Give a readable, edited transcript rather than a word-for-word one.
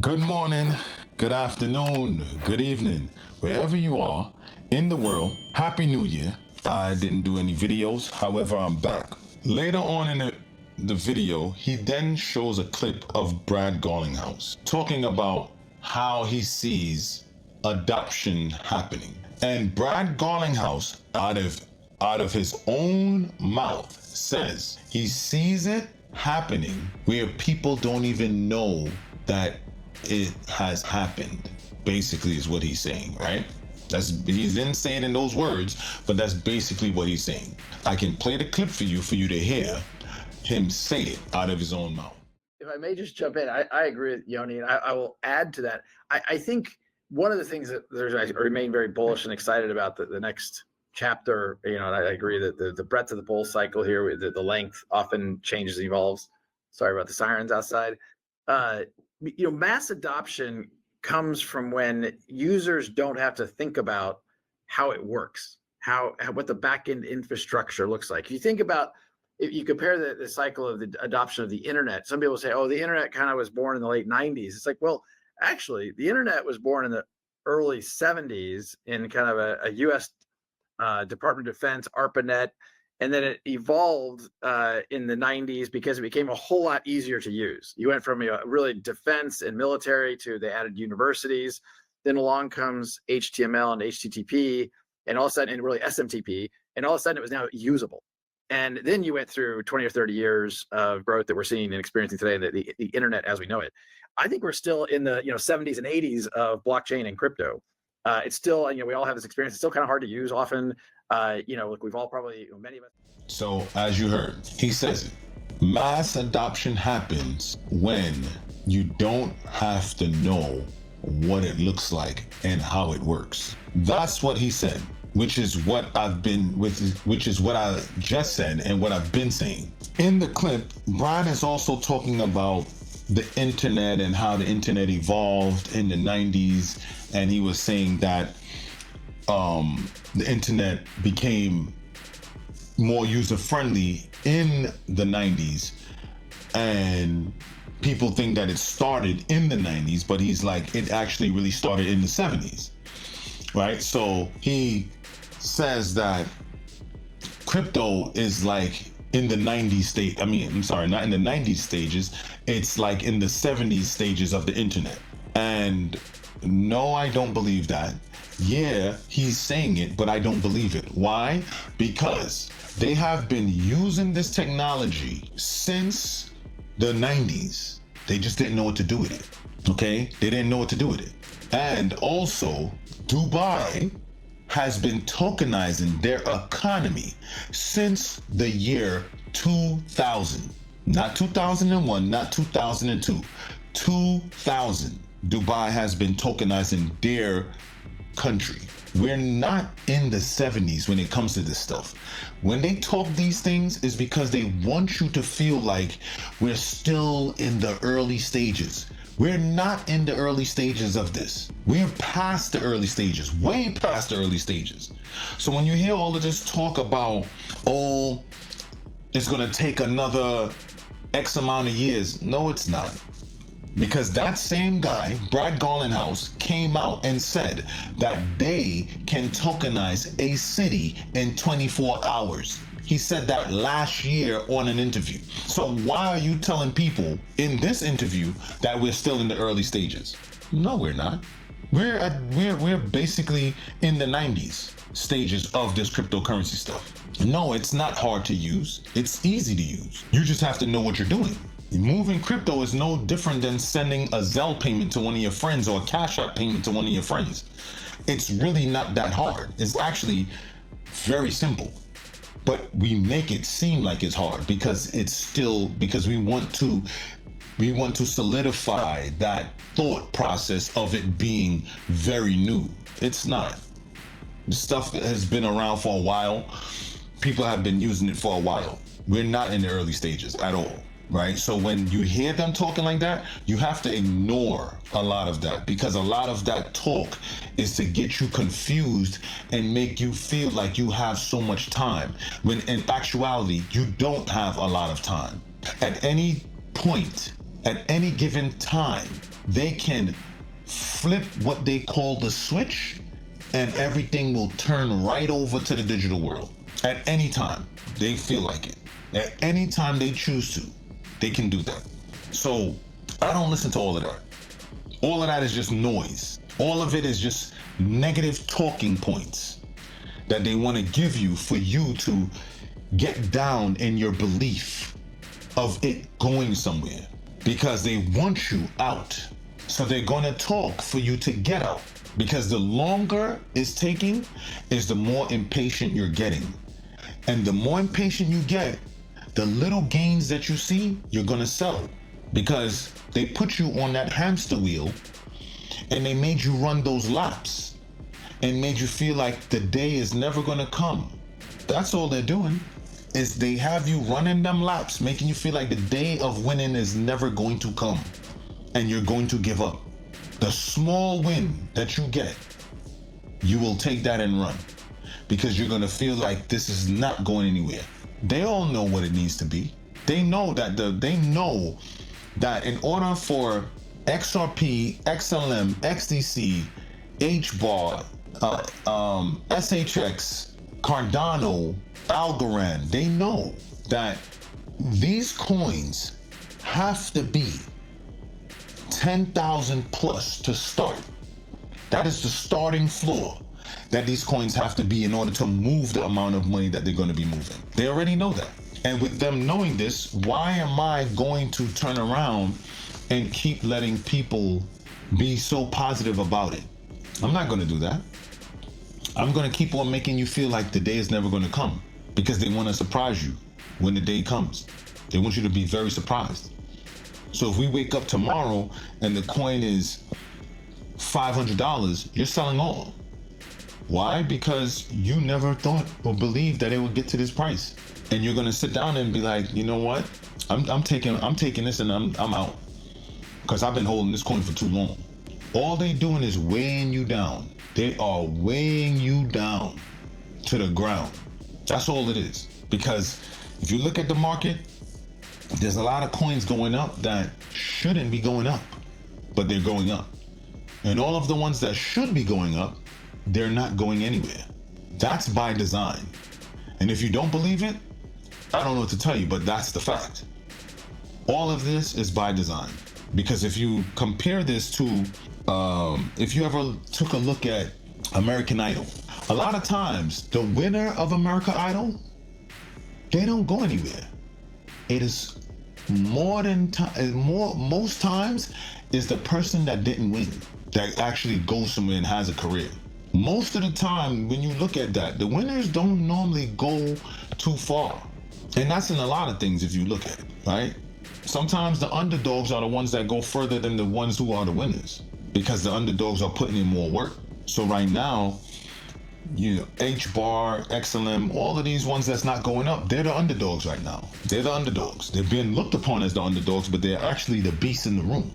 Good morning, good afternoon, good evening, wherever you are in the world. Happy New Year. I didn't do any videos, however, I'm back. Later on in the video, he then shows a clip of Brad Garlinghouse talking about how he sees adoption happening. And Brad Garlinghouse, out of his own mouth, says he sees it happening where people don't even know that it has happened. Basically is what he's saying, right? He didn't say it in those words, but that's basically what he's saying. I can play the clip for you to hear him say it out of his own mouth. If I may just jump in, I agree with Yoni, and I will add to that. I think one of the things that I remain very bullish and excited about the next chapter. You know, I agree that the breadth of the bull cycle here, the length often changes, evolves. Sorry about the sirens outside. You know, mass adoption comes from when users don't have to think about how it works, what the back-end infrastructure looks like. If you think about, if you compare the cycle of the adoption of the internet, some people say, oh, the internet kind of was born in the late 90s. It's like, well, actually, the internet was born in the early 70s in kind of a US Department of Defense, ARPANET, and then it evolved in the 90s because it became a whole lot easier to use. You went from really defense and military to they added universities. Then along comes HTML and HTTP, and all of a sudden, and really SMTP, and all of a sudden it was now usable. And then you went through 20 or 30 years of growth that we're seeing and experiencing today, the internet as we know it. I think we're still in the 70s and 80s of blockchain and crypto. It's still, we all have this experience. It's still kind of hard to use often. Look, we've all probably, many of us. So as you heard, he says it. Mass adoption happens when you don't have to know what it looks like and how it works. That's what he said, which is what I just said and what I've been saying. In the clip, Brian is also talking about the internet and how the internet evolved in the 90s, and he was saying that the internet became more user-friendly in the 90s, and people think that it started in the 90s, but he's like, it actually really started in the 70s, right? So he says that crypto is like in the 90s state. I mean, I'm sorry, not in the 90s stages. It's like in the 70s stages of the internet. And no, I don't believe that. Yeah, he's saying it, but I don't believe it. Why? Because they have been using this technology since the 90s. They just didn't know what to do with it. Okay? They didn't know what to do with it. And also, Dubai has been tokenizing their economy since the year 2000. Not 2001, not 2002. 2000. Dubai has been tokenizing their country. We're not in the 70s when it comes to this stuff. When they talk these things, is because they want you to feel like we're still in the early stages. We're not in the early stages of this. We're past the early stages, way past the early stages. So when you hear all of this talk about, oh, it's gonna take another X amount of years, no, it's not. Because that same guy, Brad Garlinghouse, came out and said that they can tokenize a city in 24 hours. He said that last year on an interview. So why are you telling people in this interview that we're still in the early stages? No, we're not. We're basically in the 90s stages of this cryptocurrency stuff. No, it's not hard to use. It's easy to use. You just have to know what you're doing. Moving crypto is no different than sending a Zelle payment to one of your friends or a Cash App payment to one of your friends. It's really not that hard. It's actually very simple. But we make it seem like it's hard because we want to solidify that thought process of it being very new. It's not. The stuff has been around for a while. People have been using it for a while. We're not in the early stages at all. Right? So when you hear them talking like that, you have to ignore a lot of that, because a lot of that talk is to get you confused and make you feel like you have so much time, when in actuality, you don't have a lot of time. At any point, at any given time, they can flip what they call the switch, and everything will turn right over to the digital world at any time they feel like it. At any time they choose to, they can do that. So I don't listen to all of that. All of that is just noise. All of it is just negative talking points that they want to give you for you to get down in your belief of it going somewhere, because they want you out. So they're going to talk for you to get out, because the longer it's taking is the more impatient you're getting. And the more impatient you get, the little gains that you see, you're going to sell, because they put you on that hamster wheel and they made you run those laps and made you feel like the day is never going to come. That's all they're doing, is they have you running them laps, making you feel like the day of winning is never going to come and you're going to give up. The small win that you get, you will take that and run, because you're going to feel like this is not going anywhere. They all know what it needs to be. They know that in order for XRP, XLM, XDC, HBAR, SHX, Cardano, Algorand, they know that these coins have to be 10,000 plus to start. That is the starting floor that these coins have to be in order to move the amount of money that they're going to be moving. They already know that. And with them knowing this, why am I going to turn around and keep letting people be so positive about it? I'm not going to do that. I'm going to keep on making you feel like the day is never going to come, because they want to surprise you when the day comes. They want you to be very surprised. So if we wake up tomorrow and the coin is $500, you're selling all. Why? Because you never thought or believed that it would get to this price. And you're going to sit down and be like, you know what? I'm taking this and I'm out, because I've been holding this coin for too long. All they doing is weighing you down. They are weighing you down to the ground. That's all it is. Because if you look at the market, there's a lot of coins going up that shouldn't be going up, but they're going up. And all of the ones that should be going up, they're not going anywhere. That's by design. And if you don't believe it, I don't know what to tell you, but that's the fact. All of this is by design. Because if you compare this to, if you ever took a look at American Idol, a lot of times the winner of American Idol, they don't go anywhere. It is most times is the person that didn't win that actually goes somewhere and has a career. Most of the time, when you look at that, the winners don't normally go too far. And that's in a lot of things if you look at it, right? Sometimes the underdogs are the ones that go further than the ones who are the winners, because the underdogs are putting in more work. So right now, you know, HBAR, XLM, all of these ones that's not going up, they're the underdogs right now. They're the underdogs. They're being looked upon as the underdogs, but they're actually the beasts in the room.